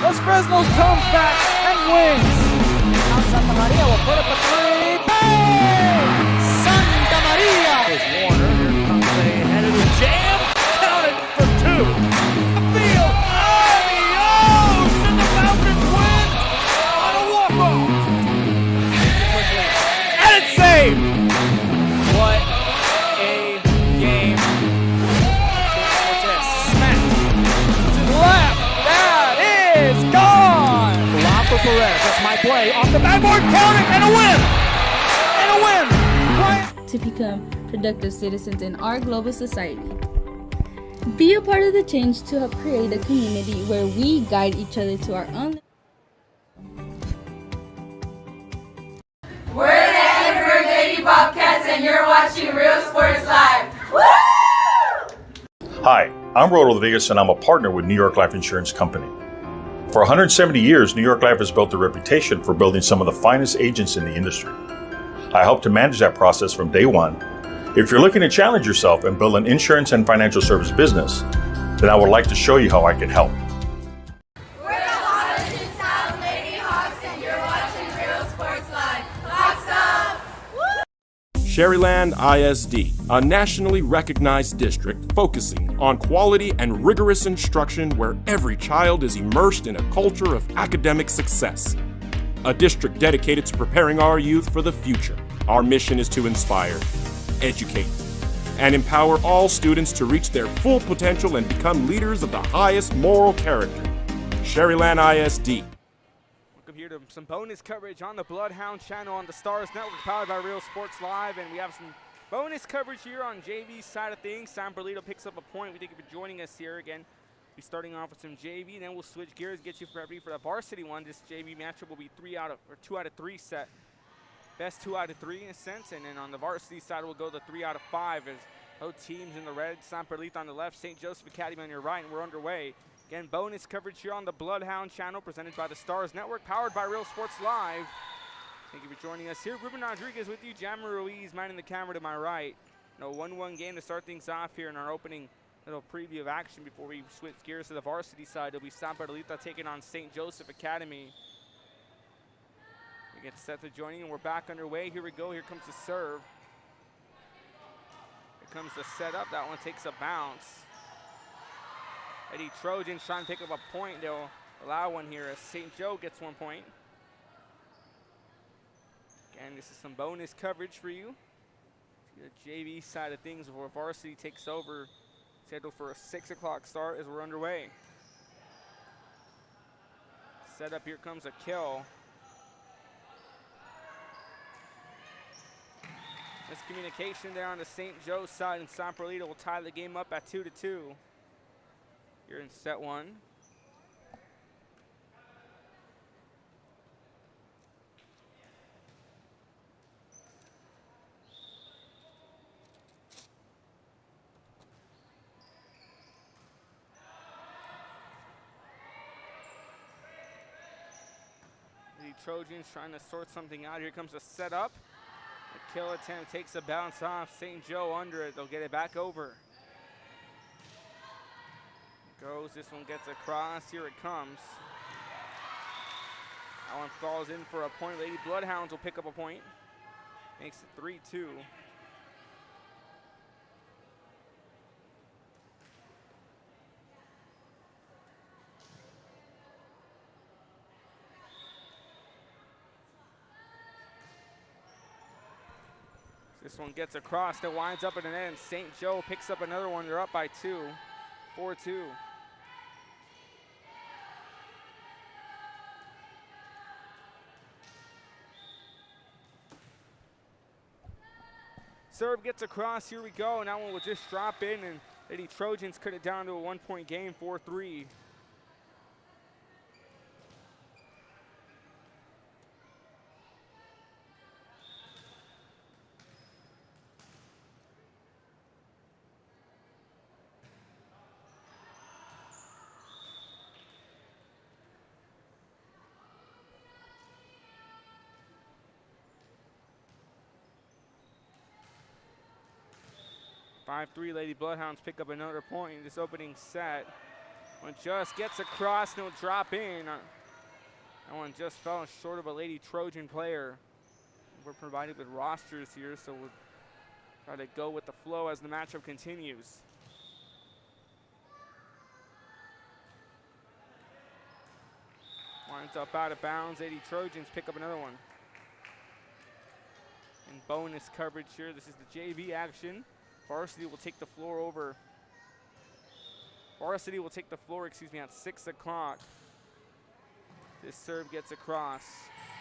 Los Fresnos comes back and wins. Now Santa Maria will put up a three. Bang! Santa Maria! Here's Warner. Here comes a head of the jam. Counted for two. Field. Adios! And the Falcons win on a walk-off. And it's saved. What a game. What's this? Smack. To the left. That is gone. Lob for Perez. That's my play. Off the backboard. Counting. And a win. And a win. To become productive citizens in our global society. Be a part of the change to help create a community where we guide each other to our own. We're the Edinburgh Lady Bobcats and you're watching Real Sports Live. Woo! Hi, I'm Rod Rodriguez and I'm a partner with New York Life Insurance Company. For 170 years, New York Life has built a reputation for building some of the finest agents in the industry. I help to manage that process from day one. If you're looking to challenge yourself and build an insurance and financial service business, then I would like to show you how I can help. We're the Holliston South Lady Hawks and you're watching Real Sports Live. Hawks up! Sherryland ISD, a nationally recognized district focusing on quality and rigorous instruction where every child is immersed in a culture of academic success. A district dedicated to preparing our youth for the future. Our mission is to inspire, educate, and empower all students to reach their full potential and become leaders of the highest moral character. Sherryland ISD. Welcome here to some bonus coverage on the Bloodhound channel on the Stars Network, powered by Real Sports Live, and we have some bonus coverage here on JV's side of things. Perlita picks up a point. We thank you for joining us here again. Be starting off with some JV, then we'll switch gears, get you ready for the varsity one. This JV matchup will be 2 out of 3 set. Best 2 out of 3 in a sense, and then on the varsity side we'll go the 3 out of 5 as both teams in the red, Perlita on the left, St. Joseph Academy on your right, and we're underway. Again, bonus coverage here on the Bloodhound channel, presented by the Stars Network, powered by Real Sports Live. Thank you for joining us here. Ruben Rodriguez with you, Jammer Ruiz minding the camera to my right. 1-1 game to start things off here in our opening little preview of action before we switch gears to the varsity side. It'll be Perlita taking on St. Joseph Academy. We get set to joining and we're back underway. Here we go, here comes the serve. Here comes the setup, that one takes a bounce. Eddie Trojans trying to pick up a point. They'll allow one here as St. Joe gets 1 point. Again, this is some bonus coverage for you. The JV side of things before varsity takes over. Scheduled for a 6 o'clock start as we're underway. Set up, here comes a kill. Miscommunication there on the St. Joe's side, and Perlita will tie the game up at 2-2. Here in set one. The Trojans trying to sort something out. Here comes a setup. The kill attempt takes a bounce off. St. Joe under it. They'll get it back over. Goes. This one gets across. Here it comes. That one falls in for a point. Lady Bloodhounds will pick up a point. Makes it 3-2. This one gets across, that winds up at an end. St. Joe picks up another one. They're up by 2, 4-2. Serve gets across, here we go, and that one will just drop in, and Lady Trojans cut it down to a 1-point game, 4-3. Five-3, Lady Bloodhounds pick up another point in this opening set. One just gets across, and it'll drop in. That one just fell short of a Lady Trojan player. We're provided with rosters here, so we'll try to go with the flow as the matchup continues. Winds up out of bounds. Lady Trojans pick up another one. And bonus coverage here. This is the JV action. Varsity will take the floor over. Varsity will take the floor, at 6 o'clock. This serve gets across.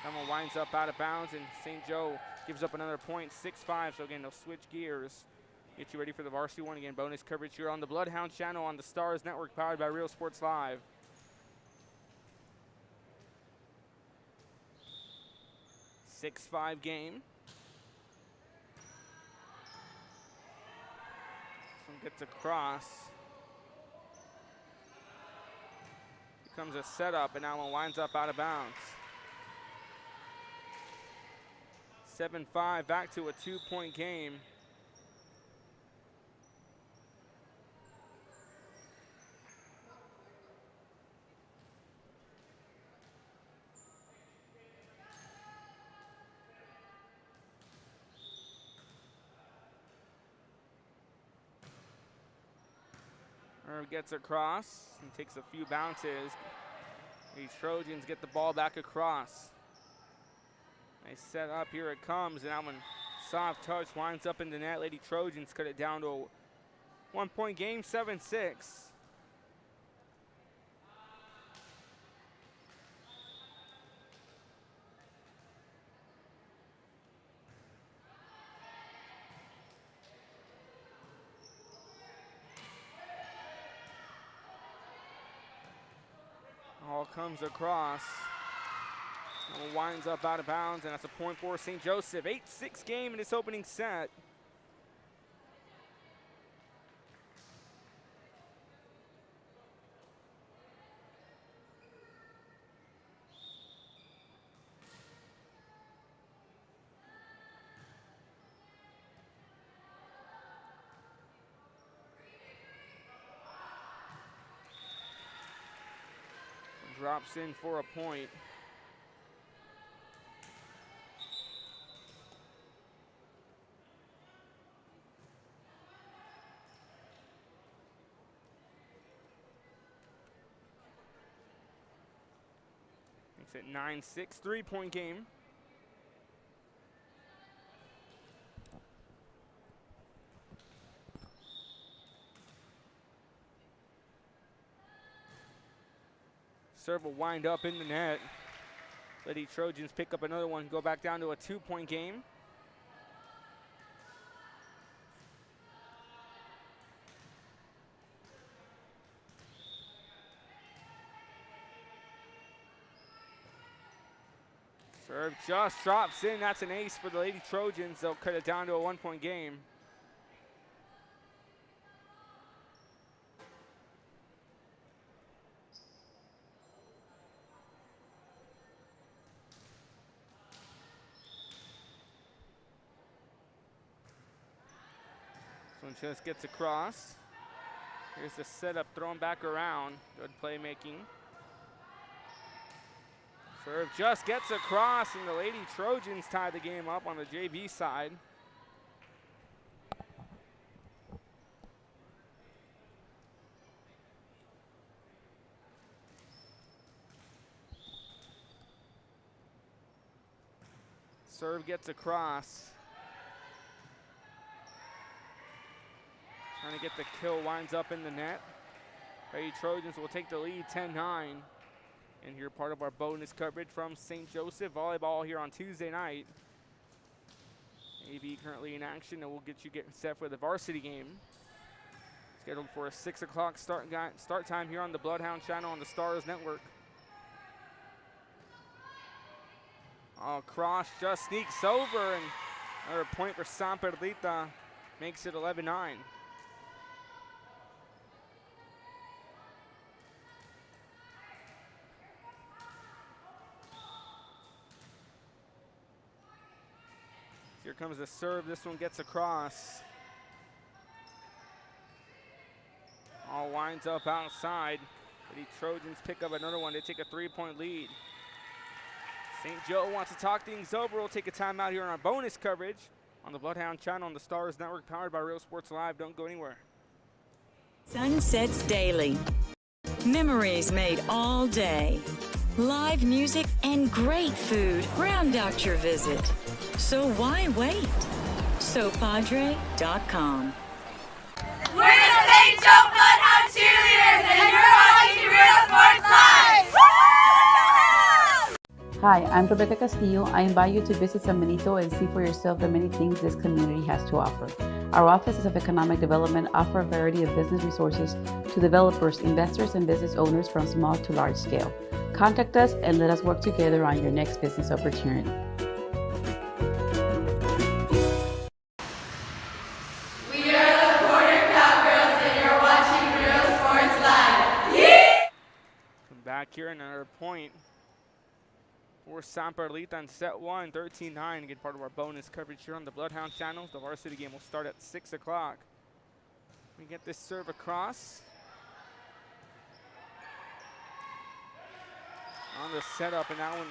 That one winds up out of bounds, and St. Joe gives up another point, 6-5. So again, they'll switch gears. Get you ready for the varsity one. Again, bonus coverage here on the Bloodhound channel on the Stars Network, powered by Real Sports Live. A 6-5 game. This one gets across. Becomes a setup, and now one winds up out of bounds. 7-5, back to a 2-point game. Irv gets across and takes a few bounces. These Trojans get the ball back across. They set up, here it comes, and that one, soft touch, winds up in the net. Lady Trojans cut it down to a 1-point game, 7-6. All comes across. And winds up out of bounds, and that's a point for St. Joseph. 8-6 game in this opening set. Drops in for a point. Makes it 9-6, 3-point game. Serve will wind up in the net. Lady Trojans pick up another one, go back down to a 2-point game. Serve just drops in. That's an ace for the Lady Trojans. They'll cut it down to a 1-point game. This one just gets across. Here's the setup, thrown back around. Good playmaking. Serve just gets across, and the Lady Trojans tie the game up on the JV side. Serve gets across. Trying to get the kill, winds up in the net. Lady Trojans will take the lead 10-9. And here, part of our bonus coverage from St. Joseph Volleyball here on Tuesday night. AV currently in action, and we'll get you getting set for the varsity game. Scheduled for a 6 o'clock start time here on the Bloodhound channel on the Stars Network. Oh, cross just sneaks over, and another point for San Perlita makes it 11-9. Here comes the serve. This one gets across. All winds up outside. The Trojans pick up another one. They take a 3-point lead. St. Joe wants to talk things over. We'll take a timeout here on our bonus coverage on the Bloodhound channel on the Stars Network, powered by Real Sports Live. Don't go anywhere. Sunsets daily. Memories made all day. Live music and great food round out your visit. So why wait? SoPadre.com. We're the St. Joe Bloodhound Cheerleaders, and you're watching Real Sports Live! Hi, I'm Rebecca Castillo. I invite you to visit San Benito and see for yourself the many things this community has to offer. Our offices of economic development offer a variety of business resources to developers, investors, and business owners from small to large scale. Contact us and let us work together on your next business opportunity. We are the Border Cowgirls, and you're watching Real Sports Live. Yeah! Come back here, another point for San Perlita on set 1, 13-9. Again, part of our bonus coverage here on the Bloodhound channel. The varsity game will start at 6 o'clock. We get this serve across. On the setup, and that one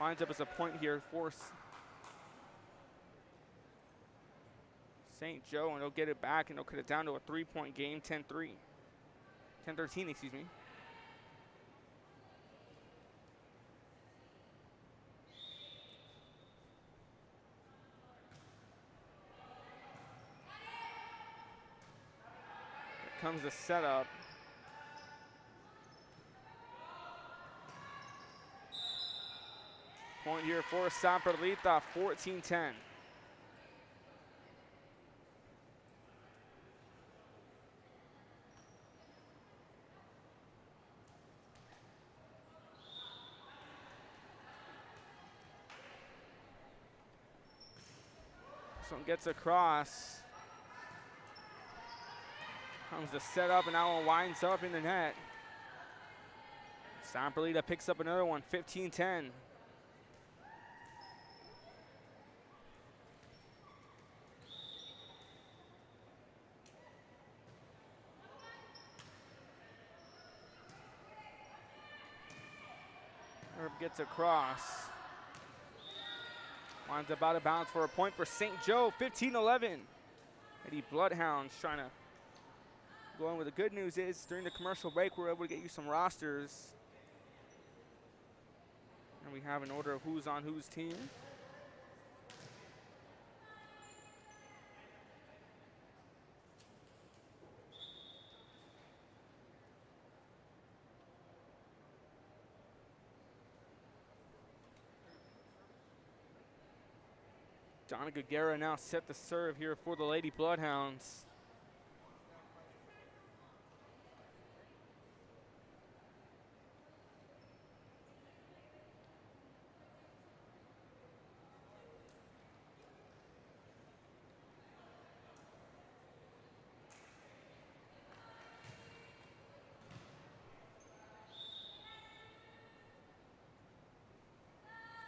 winds up as a point here for St. Joe, and they'll get it back, and they'll cut it down to a 3-point game, 10-3. 10-13, excuse me. Here comes the setup. Point here for San Perlita, 14-10. This one gets across. Comes the setup, and that one winds up in the net. San Perlita picks up another one, 15-10. Herb gets across. Winds up out of bounds for a point for St. Joe, 15-11. The Bloodhounds trying to go in with the good news is during the commercial break, we're able to get you some rosters. And we have an order of who's on whose team. Donna Guerra now set the serve here for the Lady Bloodhounds.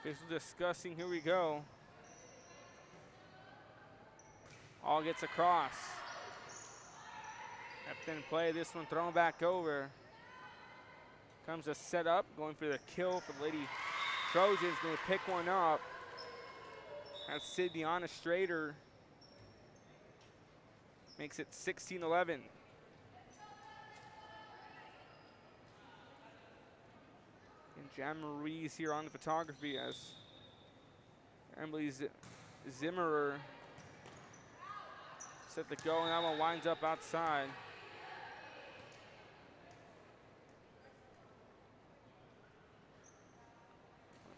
Official discussing, here we go. All gets across. Left in play, this one thrown back over. Comes a set up, going for the kill for the Lady Trojans. They pick one up. That's Sydney on a straighter. Makes it 16-11. And Jan Marie's here on the photography as Emily Zimmerer set the go, and that one winds up outside.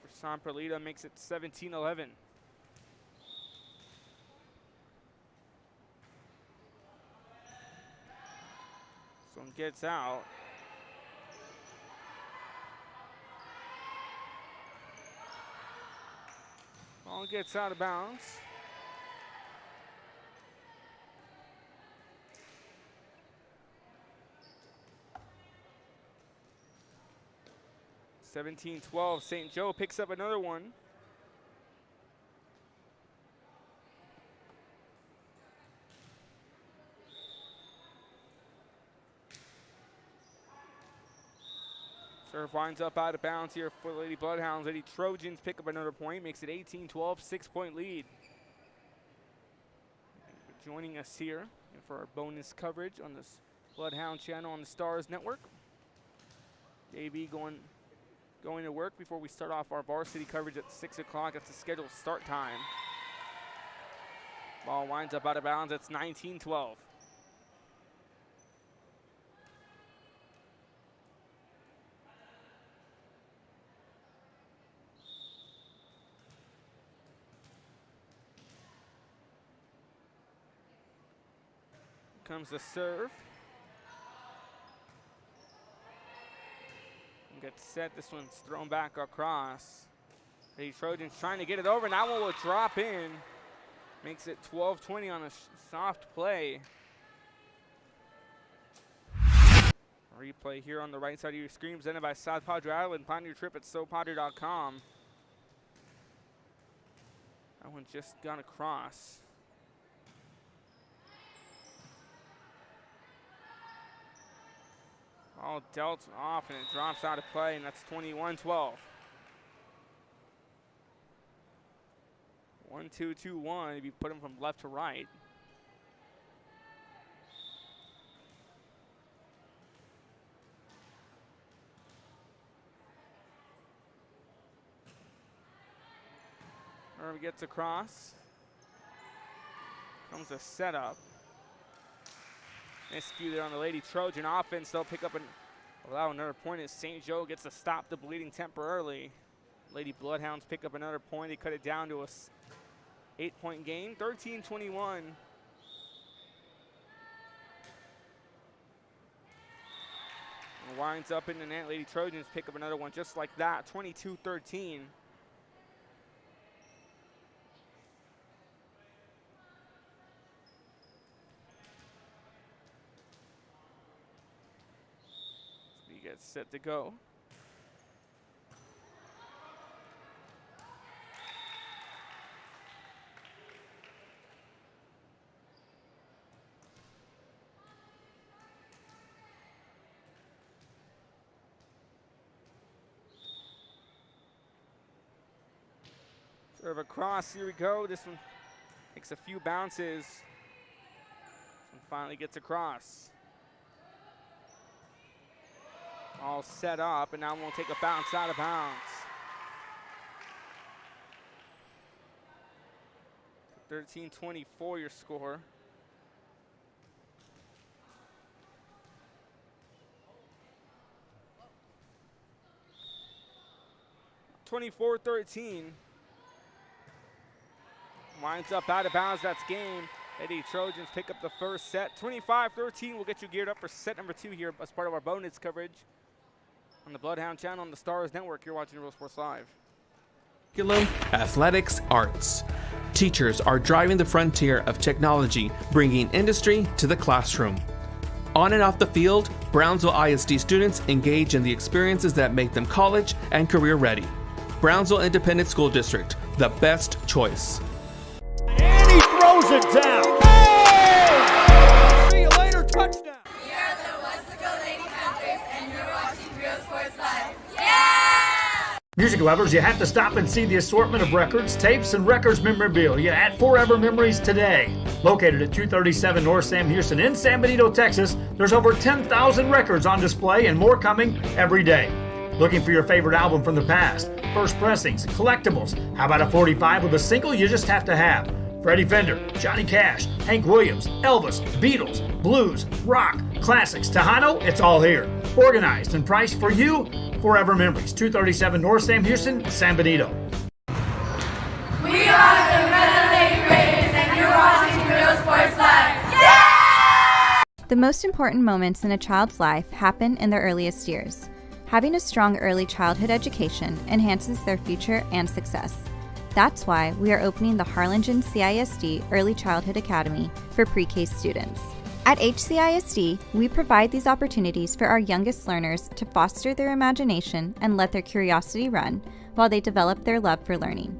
For San Perlita, makes it 17-11. This one gets out. Ball gets out of bounds. (17-12). St. Joe picks up another one. Serve winds up out of bounds here for the Lady Bloodhounds. Lady Trojans pick up another point, makes it 18-12, 6-point lead. Joining us here for our bonus coverage on this Bloodhound channel on the Stars Network. JV going to work before we start off our varsity coverage at 6 o'clock. That's the scheduled start time. Ball winds up out of bounds. That's 19-12. Comes the serve. Gets set. This one's thrown back across. The Trojans trying to get it over, and that one will drop in. Makes it 12-20 on a soft play. Replay here on the right side of your screen, presented by South Padre Island. Plan your trip at SoPadre.com. That one just got across. All dealt off, and it drops out of play, and that's 21-12. 1-2-2-1 if you put them from left to right. Irv gets across. Comes a setup. Miscue there on the Lady Trojan offense. They'll pick up and allow another point as St. Joe gets to stop the bleeding temporarily. Lady Bloodhounds pick up another point. They cut it down to a 8-point game, 13-21. Winds up in the net. Lady Trojans pick up another one just like that, 22-13. Gets set to go. Serve across, here we go. This one takes a few bounces. This one finally gets across. All set up, and now we'll take a bounce out of bounds. 13-24 your score. (24-13). Winds up out of bounds, that's game. Lady Trojans pick up the first set. 25-13 will get you geared up for set number 2 here as part of our bonus coverage on the Bloodhound channel on the Stars Network. You're watching Real Sports Live. Curriculum, athletics, arts. Teachers are driving the frontier of technology, bringing industry to the classroom. On and off the field, Brownsville ISD students engage in the experiences that make them college and career ready. Brownsville Independent School District, the best choice. And he throws it down. Hey! See you later, touchdown. We are the Westaco Lady Panthers, and you're watching Real Sports Live. Yeah! Music lovers, you have to stop and see the assortment of records, tapes, and records memorabilia at Forever Memories today. Located at 237 North Sam Houston in San Benito, Texas, there's over 10,000 records on display and more coming every day. Looking for your favorite album from the past, first pressings, collectibles? How about a 45 with a single you just have to have? Freddie Fender, Johnny Cash, Hank Williams, Elvis, Beatles, blues, rock, classics, Tejano, it's all here. Organized and priced for you. Forever Memories, 237 North Sam Houston, San Benito. We are the Red Lady Raiders, and you're watching Real Sports Live. Yeah! The most important moments in a child's life happen in their earliest years. Having a strong early childhood education enhances their future and success. That's why we are opening the Harlingen CISD Early Childhood Academy for pre-K students. At HCISD, we provide these opportunities for our youngest learners to foster their imagination and let their curiosity run while they develop their love for learning.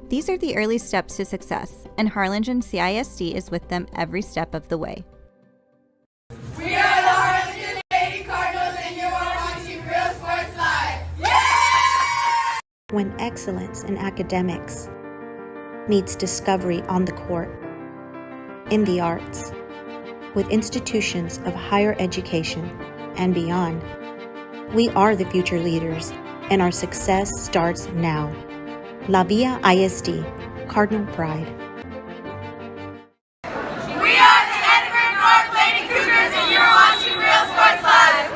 These are the early steps to success, and Harlingen CISD is with them every step of the way. We are the Harlingen Lady Cardinals, and you're watching Real Sports Live. when excellence in academics meets discovery on the court, in the arts, with institutions of higher education and beyond. We are the future leaders, and our success starts now. La Villa ISD, Cardinal Pride. We are the Edinburgh North Lady Cougars, and you're watching Real Sports Live.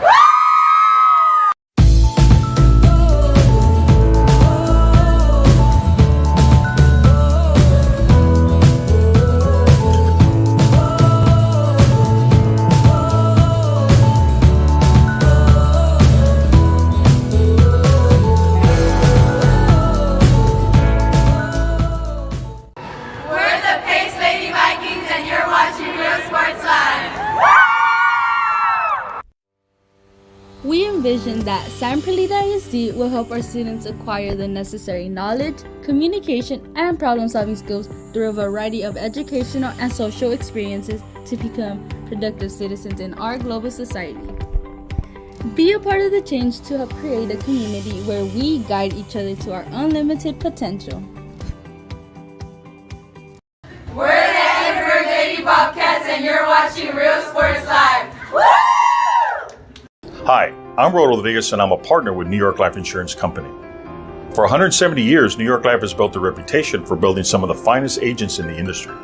We're the Pace Lady Vikings, and you're watching Real Sports Live. We envision that San Perlita ISD will help our students acquire the necessary knowledge, communication, and problem-solving skills through a variety of educational and social experiences to become productive citizens in our global society. Be a part of the change to help create a community where we guide each other to our unlimited potential. We're the Edinburgh Lady Bobcats, and you're watching Real Sports Live. Hi, I'm Rolando Rodriguez, and I'm a partner with New York Life Insurance Company. For 170 years, New York Life has built a reputation for building some of the finest agents in the industry.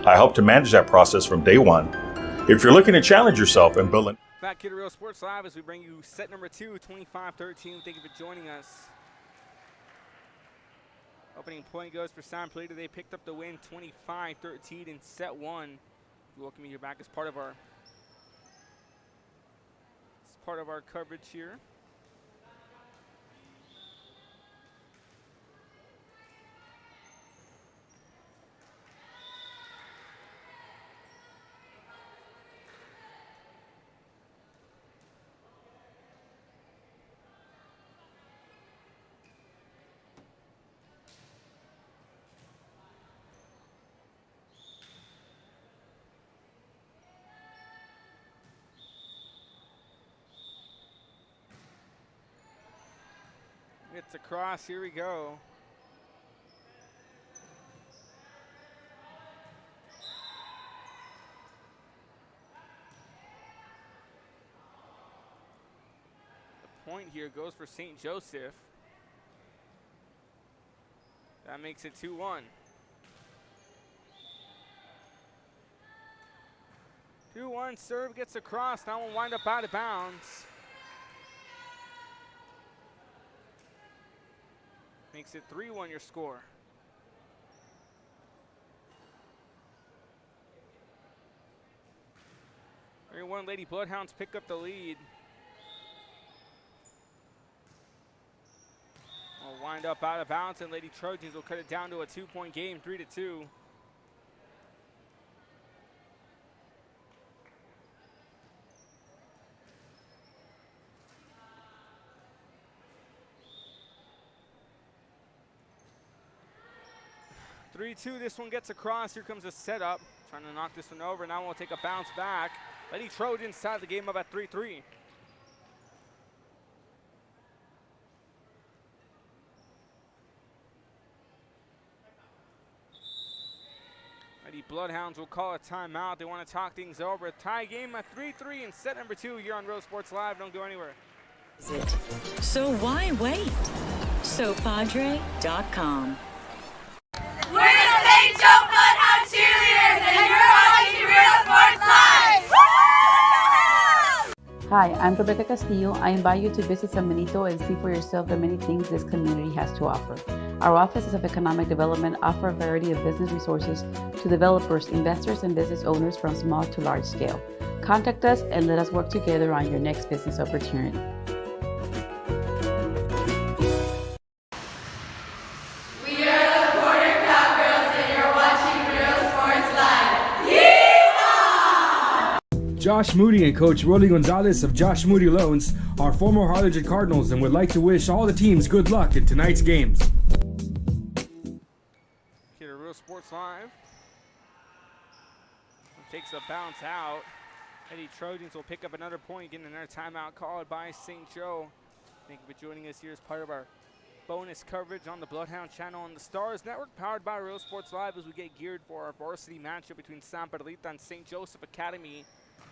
I help to manage that process from day one. If you're looking to challenge yourself and build an Back here to Real Sports Live as we bring you set number 2, 25-13. Thank you for joining us. Opening point goes for San Perlita. They picked up the win 25-13 in set 1. We welcome you back as part of our coverage here. It's across, here we go. The point here goes for St. Joseph. That makes it 2-1. 2-1, serve gets across, that one wind up out of bounds. Makes it 3-1 your score. One Lady Bloodhounds pick up the lead. Will wind up out of bounds, and Lady Trojans will cut it down to a 2-point game, 3-2. This one gets across. Here comes a setup. Trying to knock this one over. Now we'll take a bounce back. Lady Trojans tied the game up at 3-3. Lady Bloodhounds will call a timeout. They want to talk things over. Tie game at 3-3 in set number 2 here on Real Sports Live. Don't go anywhere. So why wait? SoPadre.com. We're the St. Joe Bloodhound Cheerleaders, and you're watching Real Sports Live. Hi, I'm Rebecca Castillo. I invite you to visit San Benito and see for yourself the many things this community has to offer. Our offices of economic development offer a variety of business resources to developers, investors, and business owners from small to large scale. Contact us and let us work together on your next business opportunity. Josh Moody and Coach Rolly Gonzalez of Josh Moody Loans are former Harlingen Cardinals and would like to wish all the teams good luck in tonight's games. Here to Real Sports Live. Takes a bounce out. Lady Trojans will pick up another point, getting another timeout called by St. Joe. Thank you for joining us here as part of our bonus coverage on the Bloodhound channel on the Stars Network, powered by Real Sports Live, as we get geared for our varsity matchup between San Perlita and St. Joseph Academy.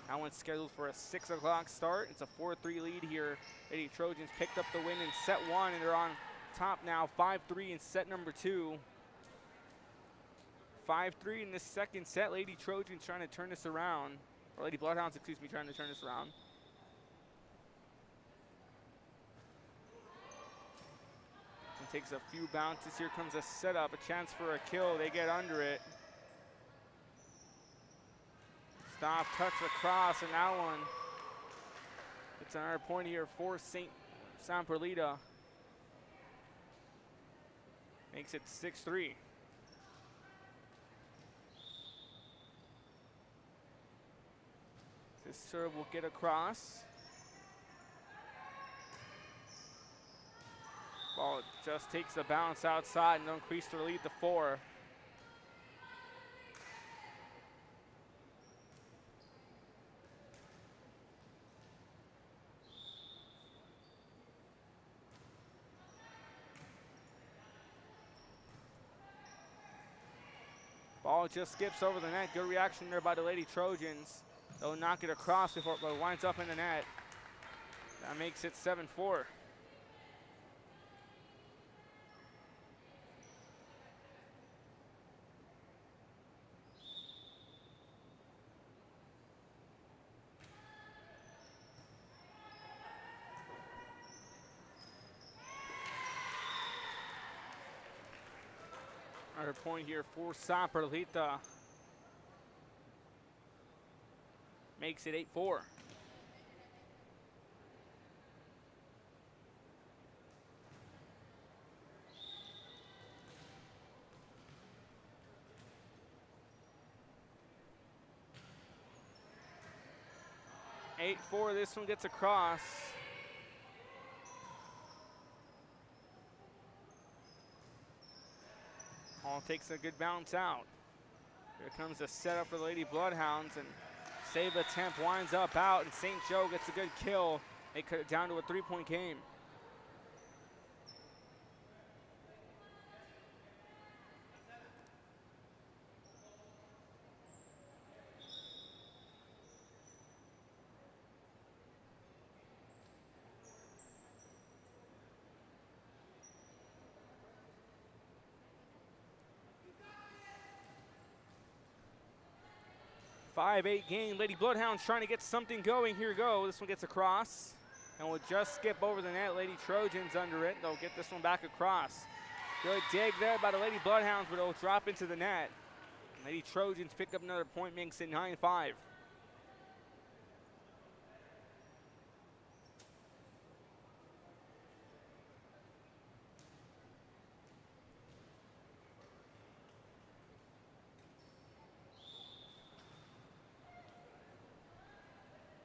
That one's scheduled for a 6 o'clock start. It's a 4-3 lead here. Lady Trojans picked up the win in set 1, and they're on top now, 5-3 in set number 2. 5-3 in this second set. Lady Trojans trying to turn this around. Or Lady Bloodhounds, excuse me, trying to turn this around. And takes a few bounces. Here comes a setup, a chance for a kill. They get under it. Stop, touch across, and that one. It's another point here for San Perlita. Makes it 6-3. This serve will get across. Ball just takes a bounce outside and they'll increase their lead to 4. Ball just skips over the net. Good reaction there by the Lady Trojans. They'll knock it across before it winds up in the net. That makes it 7-4. Another point here for San Perlita. Makes it 8-4. This one gets across. All takes a good bounce out. Here comes a setup for the Lady Bloodhounds, and save attempt winds up out, and St. Joe gets a good kill. They cut it down to a 3-point game. Five-8 game. Lady Bloodhounds trying to get something going. Here we go. This one gets across and will just skip over the net. Lady Trojans under it. They'll get this one back across. Good dig there by the Lady Bloodhounds, but it'll drop into the net. Lady Trojans pick up another point, makes it 9-5.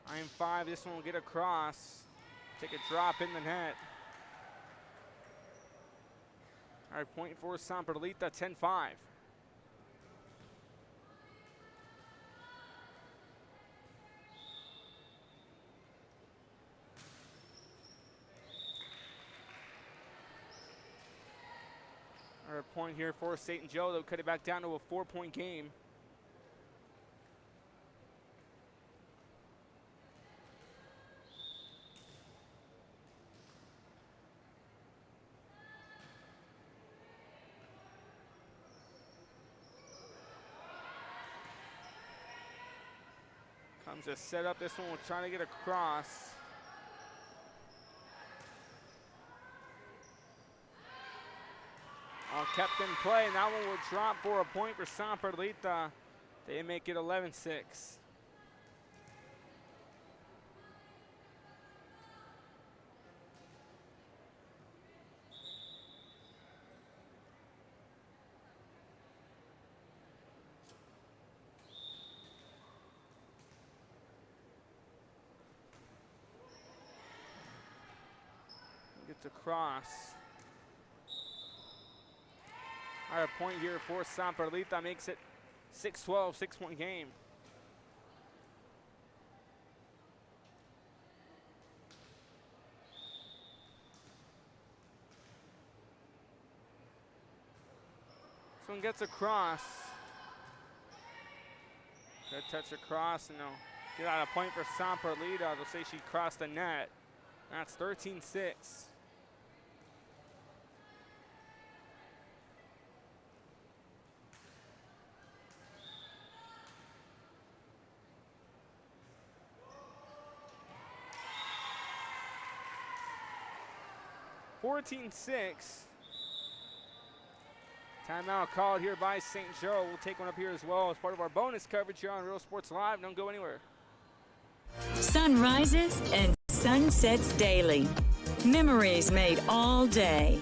Nine 5, this one will get across. Take a drop in the net. All right, point for San Perlita, 10-5. All right, point here for St. Joe. They'll cut it back down to a 4-point game. Comes a set up. This one will try to get across. All kept in play, and that one will drop for a point for San Perlita. They make it 11-6. Gets across. All right, a point here for San Perlita, makes it 6-12, 6-point game. This one gets across. Good touch across, and they'll get out a point for Perlita. They'll say she crossed the net. That's 13-6. Timeout called here by St. Joe. We'll take one up here as well as part of our bonus coverage here on Real Sports Live. Don't go anywhere. Sun rises and sunsets daily. Memories made all day.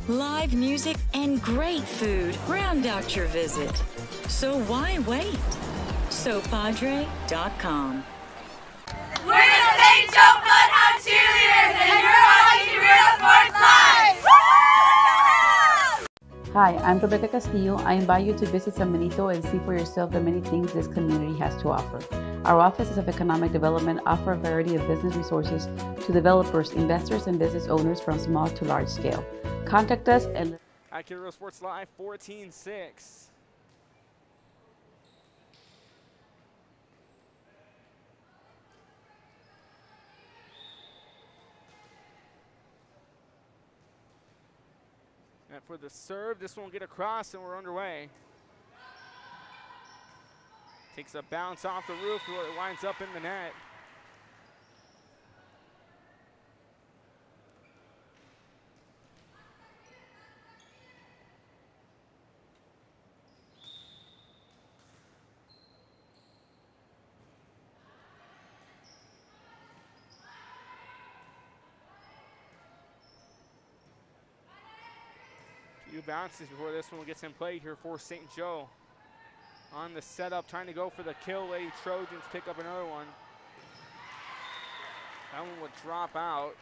Live music and great food round out your visit. So why wait? SoPadre.com. We're the St. Joe Bloodhound Cheerleaders, and you're watching Real Sports Live! Hi, I'm Rebecca Castillo. I invite you to visit San Benito and see for yourself the many things this community has to offer. Our offices of economic development offer a variety of business resources to developers, investors, and business owners from small to large scale. Contact us and Back here, Real Sports Live, 14-6. And for the serve, this one will get across, and we're underway. Takes a bounce off the roof, where it winds up in the net. Few bounces before this one gets in play here for St. Joe. On the setup, trying to go for the kill. Lady Trojans pick up another one. That one would drop out.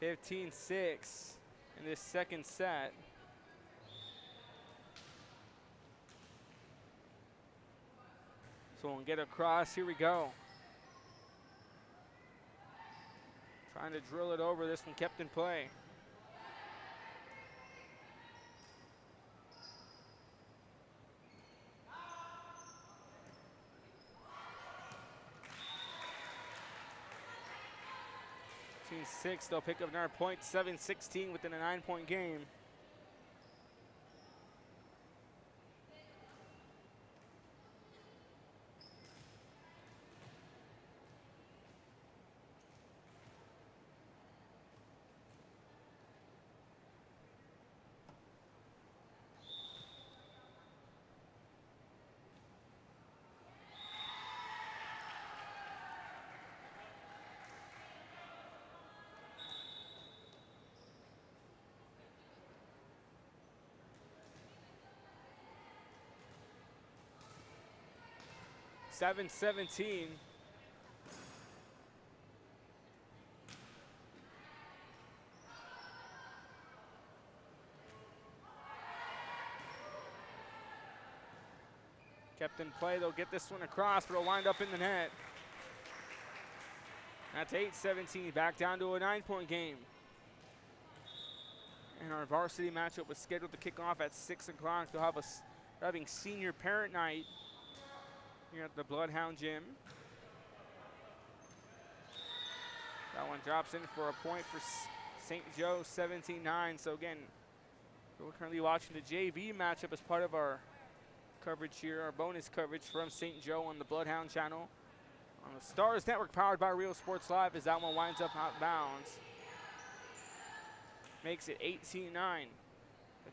15-6 in this second set. So we'll get across. Here we go. Trying to drill it over. This one kept in play. Between 6, they'll pick up another point. 7-16 within a 9-point game. Seven 17. Kept in play. They'll get this one across, but it'll wind up in the net. That's 8-17. Back down to a 9-point game. And our varsity matchup was scheduled to kick off at 6 o'clock. They'll have having senior parent night here at the Bloodhound Gym. That one drops in for a point for St. Joe, 17-9. So again, we're currently watching the JV matchup as part of our coverage here, our bonus coverage from St. Joe on the Bloodhound channel. On the Stars Network, powered by Real Sports Live, as that one winds up out of bounds. Makes it 18-9.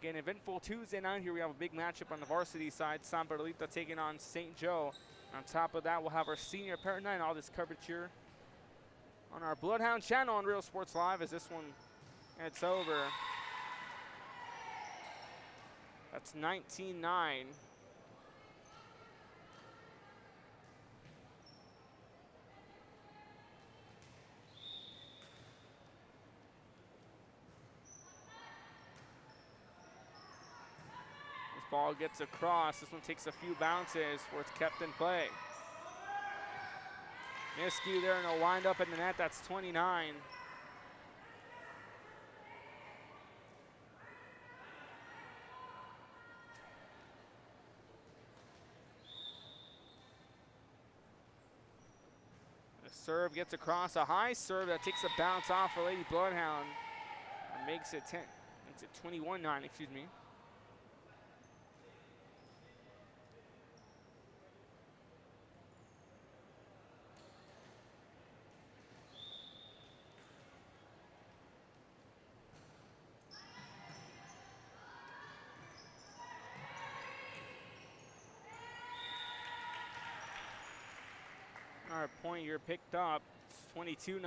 Again, eventful Tuesday night here. We have a big matchup on the varsity side. Perlita taking on St. Joe. On top of that, we'll have our senior parent night. All this coverage here on our Bloodhound channel on Real Sports Live as this one gets over. That's 19-9. Ball gets across. This one takes a few bounces before it's kept in play. Miscue there, and it'll wind up in the net. That's 29. Serve gets across, a high serve that takes a bounce off for Lady Bloodhound. And makes it 21-9, excuse me. All right, point here picked up, 22-9.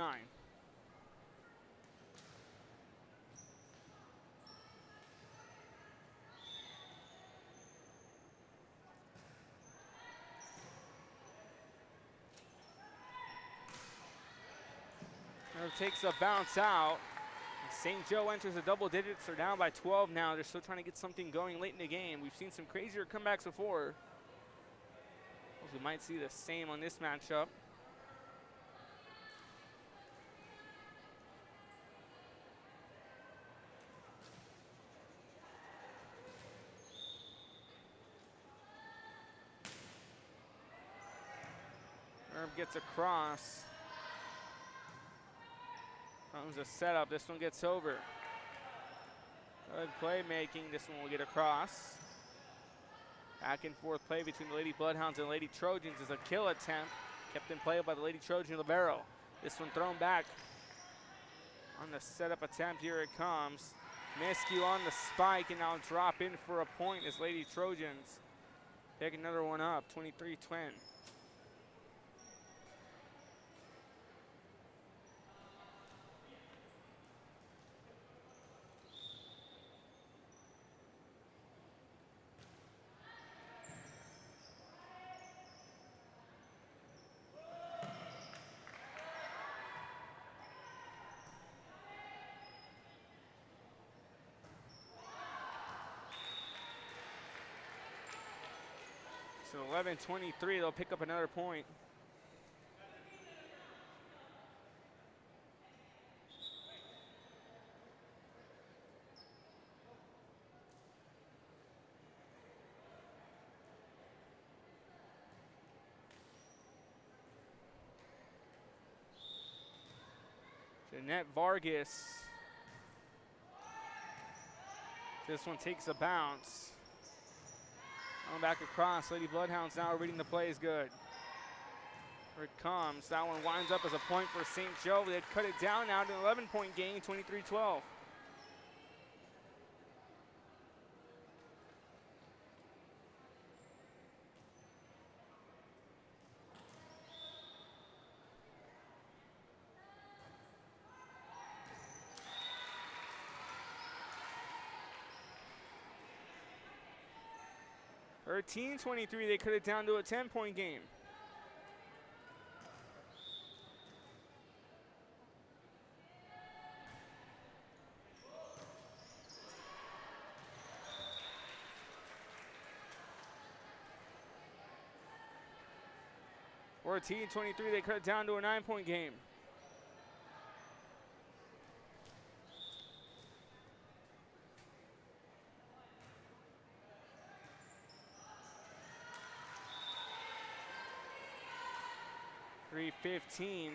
Takes a bounce out. St. Joe enters the double digits. They're down by 12 now. They're still trying to get something going late in the game. We've seen some crazier comebacks before. We might see the same on this matchup. Herb gets across. Comes a setup. This one gets over. Good playmaking. This one will get across. Back and forth play between the Lady Bloodhounds and Lady Trojans is a kill attempt. Kept in play by the Lady Trojan libero. This one thrown back on the setup attempt. Here it comes. Miscue on the spike and now drop in for a point as Lady Trojans pick another one up. 23-20. So 11-23, they'll pick up another point. Jeanette Vargas. This one takes a bounce. Going back across. Lady Bloodhounds now reading the play is good. Here it comes. That one winds up as a point for St. Joe. They cut it down now to an 11-point game, 23-12. Or 13-23, they cut it down to a 10-point game. Or 13-23, they cut it down to a 9-point game. .315.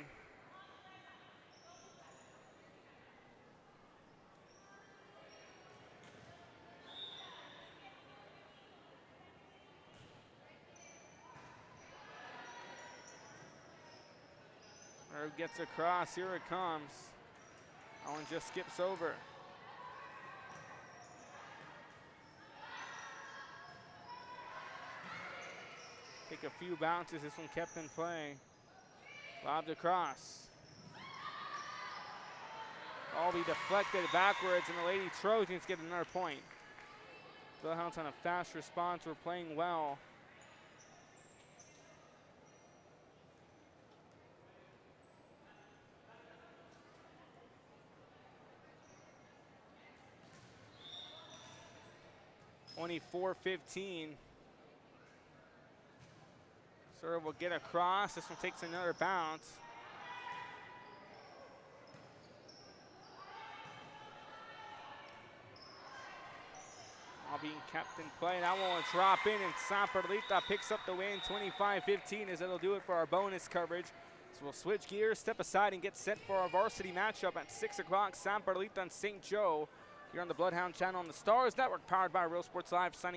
Herb gets across. Here it comes. That one just skips over. Take a few bounces. This one kept in play. Lobbed across. All be deflected backwards, and the Lady Trojans get another point. Bloodhounds on a fast response. We're playing well. .24-15. Serve will get across. This one takes another bounce. All being kept in play. That one will drop in, and Perlita picks up the win 25-15 as it'll do it for our bonus coverage. So we'll switch gears, step aside, and get set for our varsity matchup at 6 o'clock. San Perlita and St. Joe here on the Bloodhound Channel on the Stars Network, powered by Real Sports Live. Signing